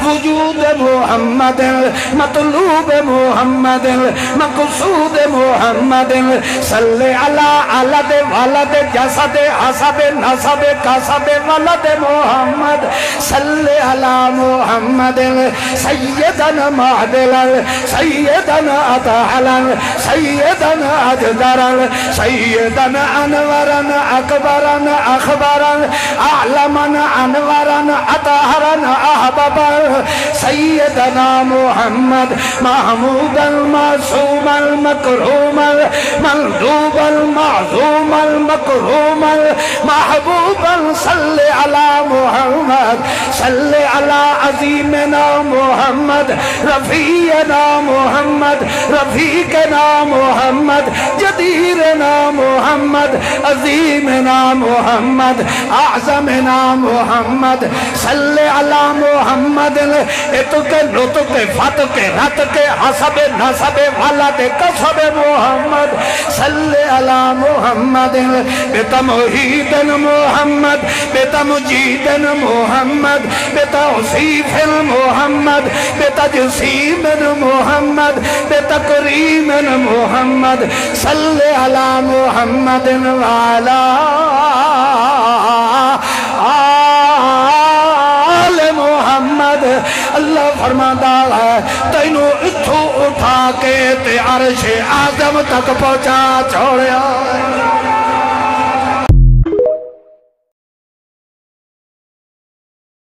وجود محمد مطلوب محمد مقصود محمد صلی علی علد ولد جسد حسب نسب کسب ولد محمد صلی علی محمد سیدنا معدلا سیدنا اطہلا سیدنا اجدرا سیدنا انورا اکبرا اخبرا اعلما انورا اطہرا احببا سیدنا محمد محمودا معصوما مکروما مندوبا معظوما مکروما محبوبا صلی علی محمد صلی علی عظیمنا محمد رفیعنا محمد رفیقنا محمد جدیرنا محمد عظیمنا محمد اعظمنا محمد صلی علی محمد اتک لطک فتک رتک حسب نسب ولد کسب محمد صلی علی محمد بتمہید محمد بتمجید محمد بتوصیف محمد بتجسیم محمد بتکریم محمد صلی علی محمد وعلا آل محمد اللہ فرماتا ہے تینوں اتھو اٹھا کے تے عرش اعظم تک پہنچا چھوڑیا